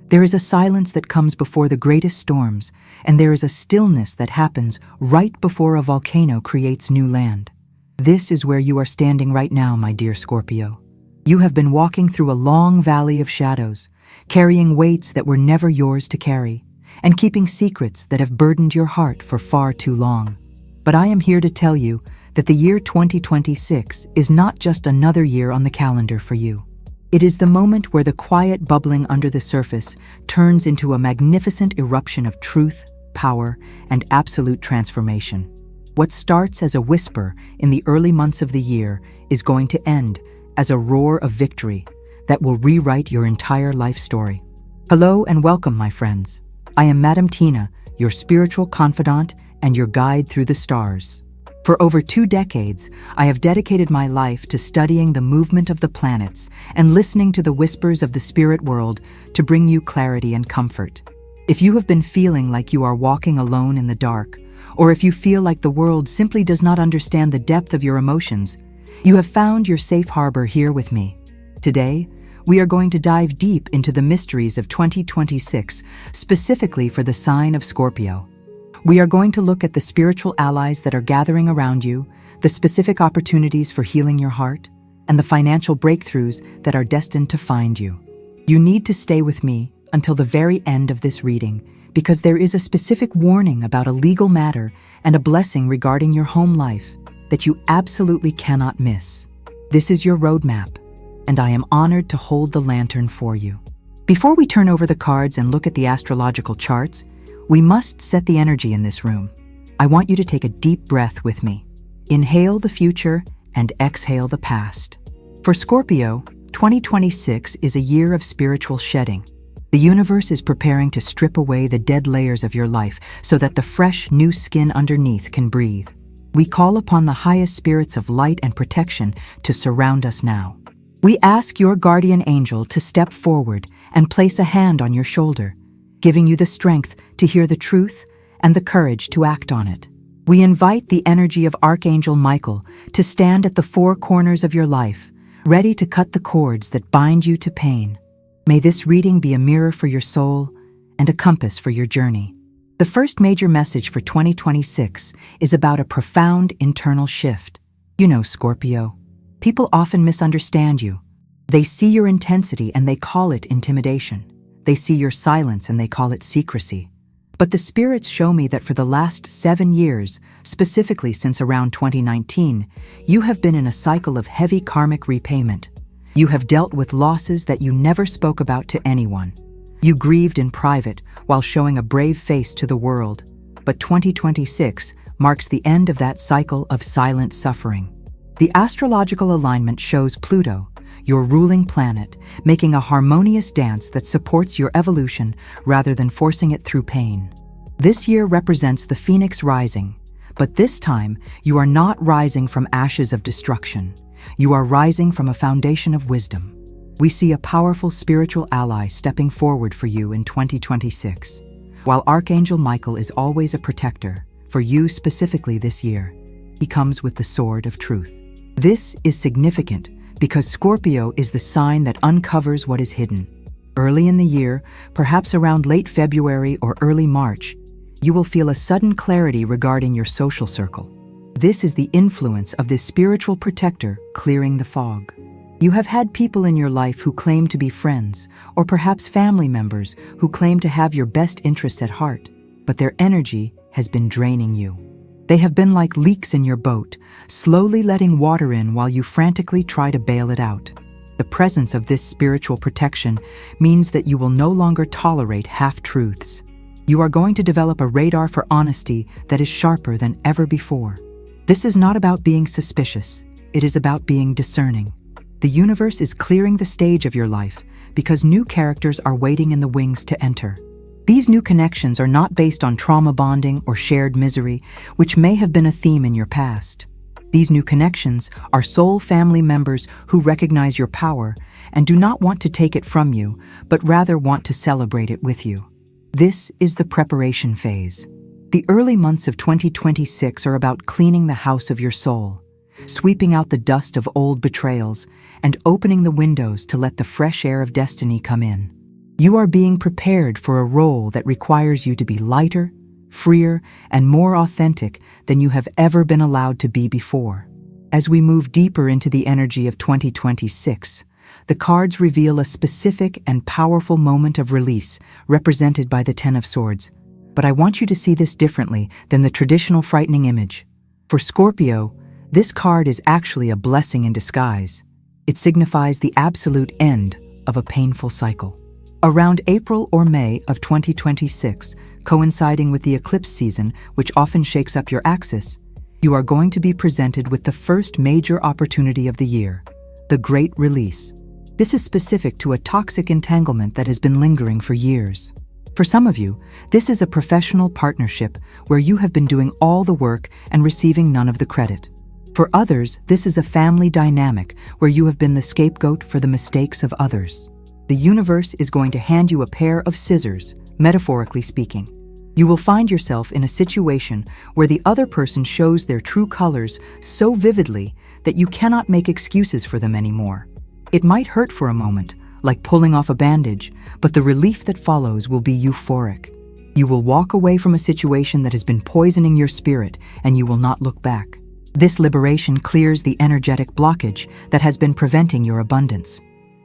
There is a silence that comes before the greatest storms, and there is a stillness that happens right before a volcano creates new land. This is where you are standing right now, my dear Scorpio. You have been walking through a long valley of shadows, carrying weights that were never yours to carry, and keeping secrets that have burdened your heart for far too long. But I am here to tell you that the year 2026 is not just another year on the calendar for you. It is the moment where the quiet bubbling under the surface turns into a magnificent eruption of truth, power, and absolute transformation. What starts as a whisper in the early months of the year is going to end as a roar of victory that will rewrite your entire life story. Hello and welcome, my friends. I am Madam Tina, your spiritual confidant and your guide through the stars. For over 2 decades, I have dedicated my life to studying the movement of the planets and listening to the whispers of the spirit world to bring you clarity and comfort. If you have been feeling like you are walking alone in the dark, or if you feel like the world simply does not understand the depth of your emotions, you have found your safe harbor here with me. Today, we are going to dive deep into the mysteries of 2026, specifically for the sign of Scorpio. We are going to look at the spiritual allies that are gathering around you, the specific opportunities for healing your heart, and the financial breakthroughs that are destined to find you. You need to stay with me until the very end of this reading, because there is a specific warning about a legal matter and a blessing regarding your home life that you absolutely cannot miss. This is your roadmap, and I am honored to hold the lantern for you. Before we turn over the cards and look at the astrological charts, we must set the energy in this room. I want you to take a deep breath with me. Inhale the future and exhale the past. For Scorpio, 2026 is a year of spiritual shedding. The universe is preparing to strip away the dead layers of your life so that the fresh, new skin underneath can breathe. We call upon the highest spirits of light and protection to surround us now. We ask your guardian angel to step forward and place a hand on your shoulder, giving you the strength to hear the truth and the courage to act on it. We invite the energy of Archangel Michael to stand at the 4 corners of your life, ready to cut the cords that bind you to pain. May this reading be a mirror for your soul and a compass for your journey. The first major message for 2026 is about a profound internal shift. You know, Scorpio, people often misunderstand you. They see your intensity and they call it intimidation. They see your silence and they call it secrecy. But the spirits show me that for the last 7 years, specifically since around 2019, you have been in a cycle of heavy karmic repayment. You have dealt with losses that you never spoke about to anyone. You grieved in private while showing a brave face to the world. But 2026 marks the end of that cycle of silent suffering. The astrological alignment shows Pluto, your ruling planet, making a harmonious dance that supports your evolution rather than forcing it through pain. This year represents the phoenix rising, but this time you are not rising from ashes of destruction. You are rising from a foundation of wisdom. We see a powerful spiritual ally stepping forward for you in 2026. While Archangel Michael is always a protector, for you specifically this year, he comes with the sword of truth. This is significant because Scorpio is the sign that uncovers what is hidden. Early in the year, perhaps around late February or early March, you will feel a sudden clarity regarding your social circle. This is the influence of this spiritual protector clearing the fog. You have had people in your life who claim to be friends, or perhaps family members who claim to have your best interests at heart, but their energy has been draining you. They have been like leaks in your boat, slowly letting water in while you frantically try to bail it out. The presence of this spiritual protection means that you will no longer tolerate half-truths. You are going to develop a radar for honesty that is sharper than ever before. This is not about being suspicious. It is about being discerning. The universe is clearing the stage of your life because new characters are waiting in the wings to enter. These new connections are not based on trauma bonding or shared misery, which may have been a theme in your past. These new connections are soul family members who recognize your power and do not want to take it from you, but rather want to celebrate it with you. This is the preparation phase. The early months of 2026 are about cleaning the house of your soul, sweeping out the dust of old betrayals, and opening the windows to let the fresh air of destiny come in. You are being prepared for a role that requires you to be lighter, freer, and more authentic than you have ever been allowed to be before. As we move deeper into the energy of 2026, the cards reveal a specific and powerful moment of release, represented by the Ten of Swords. But I want you to see this differently than the traditional frightening image. For Scorpio, this card is actually a blessing in disguise. It signifies the absolute end of a painful cycle. Around April or May of 2026, coinciding with the eclipse season, which often shakes up your axis, you are going to be presented with the first major opportunity of the year, the Great Release. This is specific to a toxic entanglement that has been lingering for years. For some of you, this is a professional partnership where you have been doing all the work and receiving none of the credit. For others, this is a family dynamic where you have been the scapegoat for the mistakes of others. The universe is going to hand you a pair of scissors, metaphorically speaking. You will find yourself in a situation where the other person shows their true colors so vividly that you cannot make excuses for them anymore. It might hurt for a moment, like pulling off a bandage, but the relief that follows will be euphoric. You will walk away from a situation that has been poisoning your spirit, and you will not look back. This liberation clears the energetic blockage that has been preventing your abundance.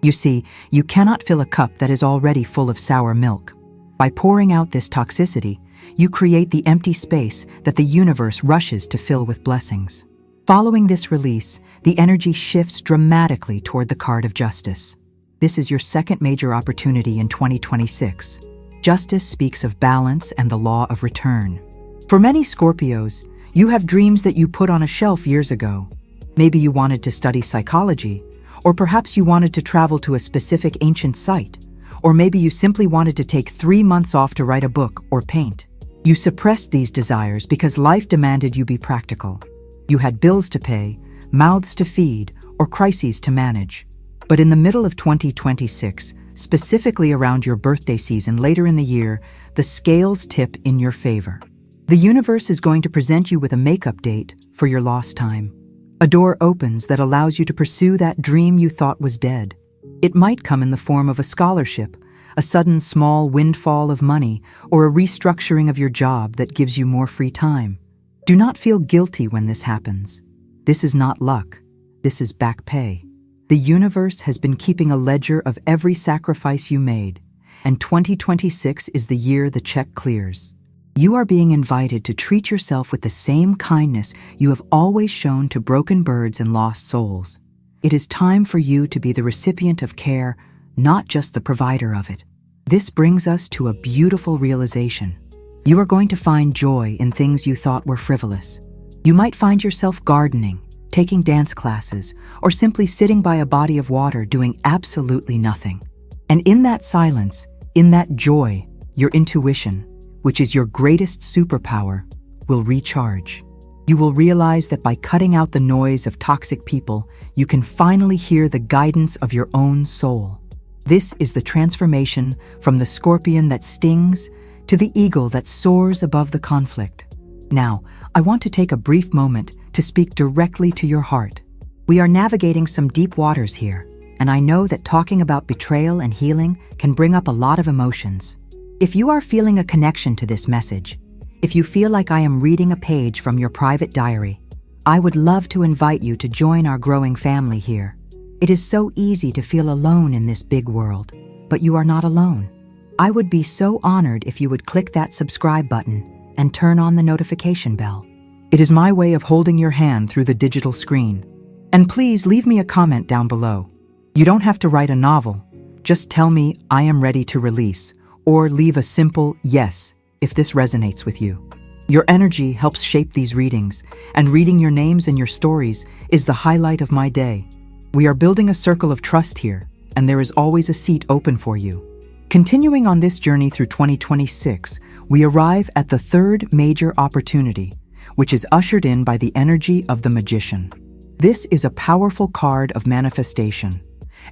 You see, you cannot fill a cup that is already full of sour milk. By pouring out this toxicity, you create the empty space that the universe rushes to fill with blessings. Following this release, the energy shifts dramatically toward the card of justice. This is your second major opportunity in 2026. Justice speaks of balance and the law of return. For many Scorpios, you have dreams that you put on a shelf years ago. Maybe you wanted to study psychology, or perhaps you wanted to travel to a specific ancient site, or maybe you simply wanted to take 3 months off to write a book or paint. You suppressed these desires because life demanded you be practical. You had bills to pay, mouths to feed, or crises to manage. But in the middle of 2026, specifically around your birthday season later in the year, the scales tip in your favor. The universe is going to present you with a makeup date for your lost time. A door opens that allows you to pursue that dream you thought was dead. It might come in the form of a scholarship, a sudden small windfall of money, or a restructuring of your job that gives you more free time. Do not feel guilty when this happens. This is not luck. This is back pay. The universe has been keeping a ledger of every sacrifice you made, and 2026 is the year the check clears. You are being invited to treat yourself with the same kindness you have always shown to broken birds and lost souls. It is time for you to be the recipient of care, not just the provider of it. This brings us to a beautiful realization. You are going to find joy in things you thought were frivolous. You might find yourself gardening, taking dance classes, or simply sitting by a body of water doing absolutely nothing. And in that silence, in that joy, your intuition, which is your greatest superpower, will recharge. You will realize that by cutting out the noise of toxic people, you can finally hear the guidance of your own soul. This is the transformation from the scorpion that stings to the eagle that soars above the conflict. Now, I want to take a brief moment to speak directly to your heart. We are navigating some deep waters here, and I know that talking about betrayal and healing can bring up a lot of emotions. If you are feeling a connection to this message, if you feel like I am reading a page from your private diary, I would love to invite you to join our growing family here. It is so easy to feel alone in this big world, but you are not alone. I would be so honored if you would click that subscribe button and turn on the notification bell. It is my way of holding your hand through the digital screen. And please leave me a comment down below. You don't have to write a novel. Just tell me I am ready to release, or leave a simple yes if this resonates with you. Your energy helps shape these readings, and reading your names and your stories is the highlight of my day. We are building a circle of trust here, and there is always a seat open for you. Continuing on this journey through 2026, we arrive at the third major opportunity, which is ushered in by the energy of the Magician. This is a powerful card of manifestation,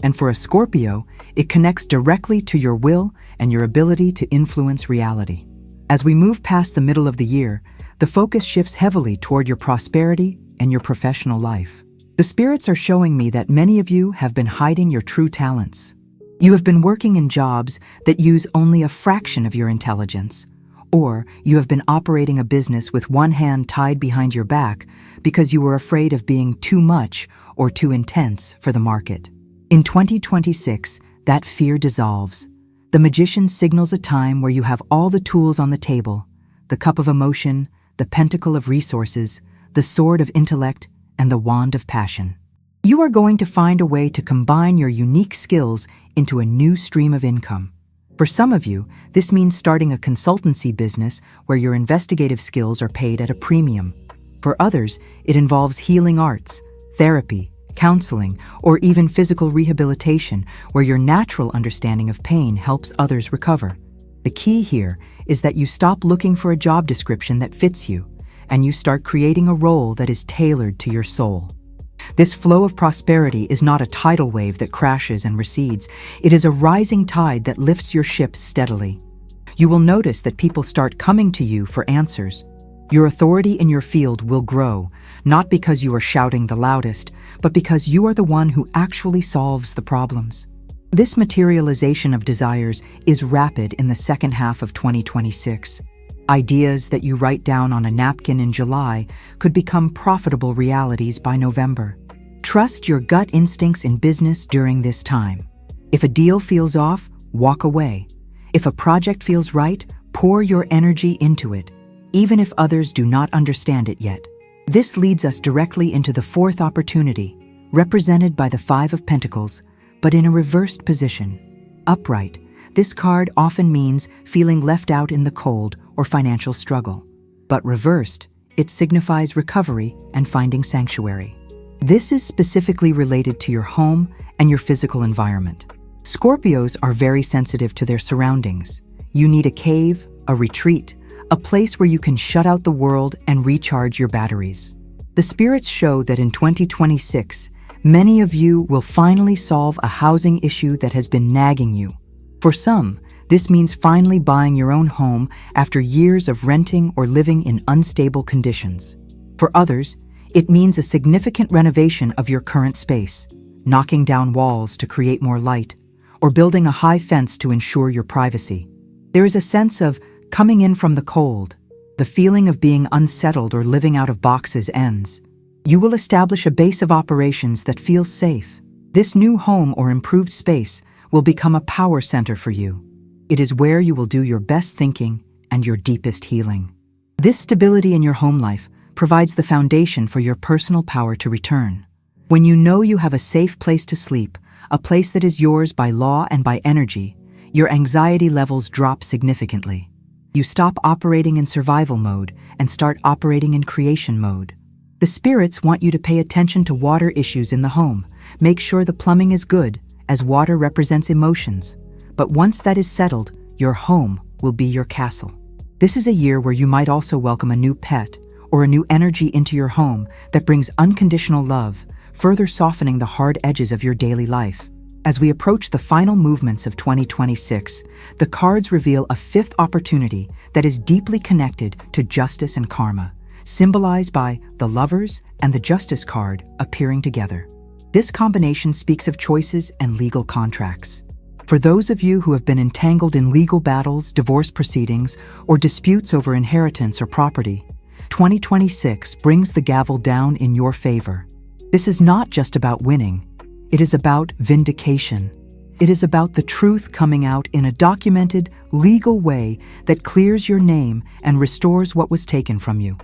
and for a Scorpio, it connects directly to your will and your ability to influence reality. As we move past the middle of the year, the focus shifts heavily toward your prosperity and your professional life. The spirits are showing me that many of you have been hiding your true talents. You have been working in jobs that use only a fraction of your intelligence, or you have been operating a business with one hand tied behind your back because you were afraid of being too much or too intense for the market. In 2026, that fear dissolves. The Magician signals a time where you have all the tools on the table: the cup of emotion, the pentacle of resources, the sword of intellect, and the wand of passion. You are going to find a way to combine your unique skills into a new stream of income. For some of you, this means starting a consultancy business where your investigative skills are paid at a premium. For others, it involves healing arts, therapy, counseling, or even physical rehabilitation where your natural understanding of pain helps others recover. The key here is that you stop looking for a job description that fits you, and you start creating a role that is tailored to your soul. This flow of prosperity is not a tidal wave that crashes and recedes. It is a rising tide that lifts your ship steadily. You will notice that people start coming to you for answers. Your authority in your field will grow, not because you are shouting the loudest, but because you are the one who actually solves the problems. This materialization of desires is rapid in the second half of 2026. Ideas that you write down on a napkin in July could become profitable realities by November. Trust your gut instincts in business during this time. If a deal feels off, walk away. If a project feels right, pour your energy into it, even if others do not understand it yet. This leads us directly into the fourth opportunity, represented by the Five of Pentacles, but in a reversed position. Upright, this card often means feeling left out in the cold or financial struggle. But reversed, it signifies recovery and finding sanctuary. This is specifically related to your home and your physical environment. Scorpios are very sensitive to their surroundings. You need a cave, a retreat, a place where you can shut out the world and recharge your batteries. The spirits show that in 2026, many of you will finally solve a housing issue that has been nagging you. For some, this means finally buying your own home after years of renting or living in unstable conditions. For others, it means a significant renovation of your current space, knocking down walls to create more light, or building a high fence to ensure your privacy. There is a sense of coming in from the cold. The feeling of being unsettled or living out of boxes ends. You will establish a base of operations that feels safe. This new home or improved space will become a power center for you. It is where you will do your best thinking and your deepest healing. This stability in your home life provides the foundation for your personal power to return. When you know you have a safe place to sleep, a place that is yours by law and by energy, your anxiety levels drop significantly. You stop operating in survival mode and start operating in creation mode. The spirits want you to pay attention to water issues in the home. Make sure the plumbing is good, as water represents emotions. But once that is settled, your home will be your castle. This is a year where you might also welcome a new pet or a new energy into your home that brings unconditional love, further softening the hard edges of your daily life. As we approach the final movements of 2026, the cards reveal a fifth opportunity that is deeply connected to justice and karma, symbolized by the Lovers and the Justice card appearing together. This combination speaks of choices and legal contracts. For those of you who have been entangled in legal battles, divorce proceedings, or disputes over inheritance or property, 2026 brings the gavel down in your favor. This is not just about winning. It is about vindication. It is about the truth coming out in a documented, legal way that clears your name and restores what was taken from you.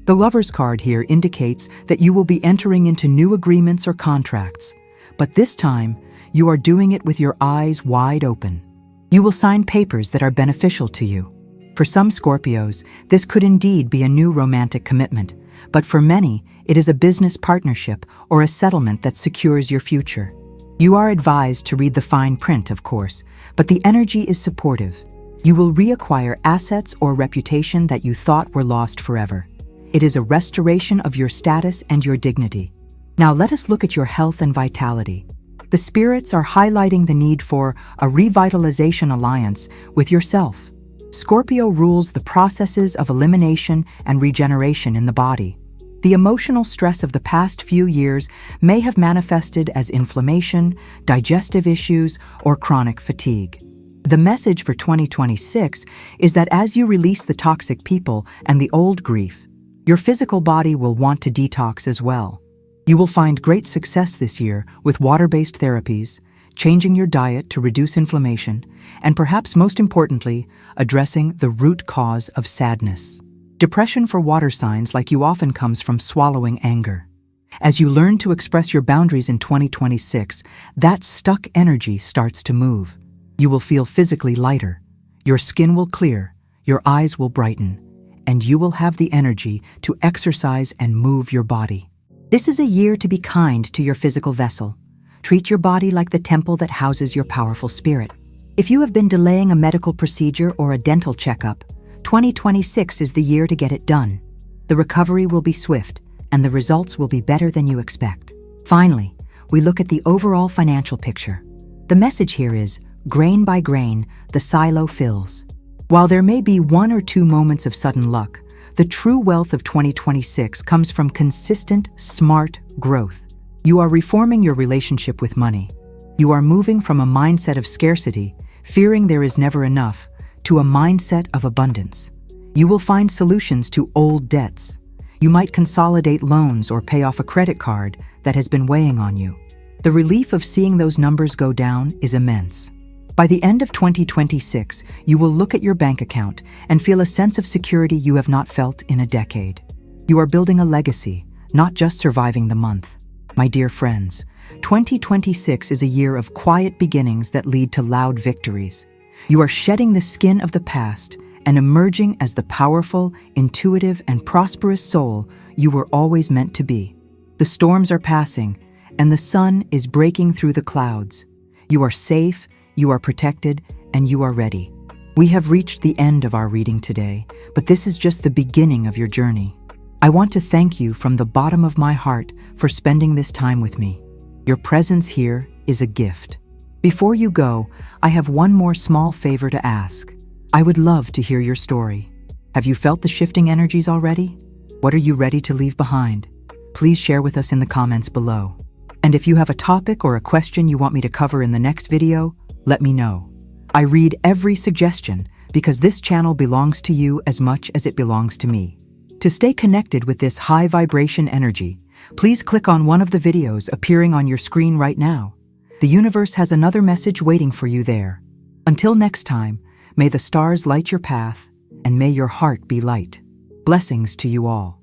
The Lover's card here indicates that you will be entering into new agreements or contracts, but this time, you are doing it with your eyes wide open. You will sign papers that are beneficial to you. For some Scorpios, this could indeed be a new romantic commitment, but for many, it is a business partnership or a settlement that secures your future. You are advised to read the fine print, of course, but the energy is supportive. You will reacquire assets or reputation that you thought were lost forever. It is a restoration of your status and your dignity. Now let us look at your health and vitality. The spirits are highlighting the need for a revitalization alliance with yourself. Scorpio rules the processes of elimination and regeneration in the body. The emotional stress of the past few years may have manifested as inflammation, digestive issues, or chronic fatigue. The message for 2026 is that as you release the toxic people and the old grief, your physical body will want to detox as well. You will find great success this year with water-based therapies, changing your diet to reduce inflammation, and perhaps most importantly, addressing the root cause of sadness. Depression for water signs like you often comes from swallowing anger. As you learn to express your boundaries in 2026, that stuck energy starts to move. You will feel physically lighter, your skin will clear, your eyes will brighten, and you will have the energy to exercise and move your body. This is a year to be kind to your physical vessel. Treat your body like the temple that houses your powerful spirit. If you have been delaying a medical procedure or a dental checkup, 2026 is the year to get it done. The recovery will be swift, and the results will be better than you expect. Finally, we look at the overall financial picture. The message here is, grain by grain, the silo fills. While there may be 1 or 2 moments of sudden luck, the true wealth of 2026 comes from consistent, smart growth. You are reforming your relationship with money. You are moving from a mindset of scarcity, fearing there is never enough, to a mindset of abundance. You will find solutions to old debts. You might consolidate loans or pay off a credit card that has been weighing on you. The relief of seeing those numbers go down is immense. By the end of 2026, you will look at your bank account and feel a sense of security you have not felt in a decade. You are building a legacy, not just surviving the month. My dear friends, 2026 is a year of quiet beginnings that lead to loud victories. You are shedding the skin of the past and emerging as the powerful, intuitive, and prosperous soul you were always meant to be. The storms are passing, and the sun is breaking through the clouds. You are safe, you are protected, and you are ready. We have reached the end of our reading today, but this is just the beginning of your journey. I want to thank you from the bottom of my heart for spending this time with me. Your presence here is a gift. Before you go, I have one more small favor to ask. I would love to hear your story. Have you felt the shifting energies already? What are you ready to leave behind? Please share with us in the comments below. And if you have a topic or a question you want me to cover in the next video, let me know. I read every suggestion because this channel belongs to you as much as it belongs to me. To stay connected with this high vibration energy, please click on one of the videos appearing on your screen right now. The universe has another message waiting for you there. Until next time, may the stars light your path and may your heart be light. Blessings to you all.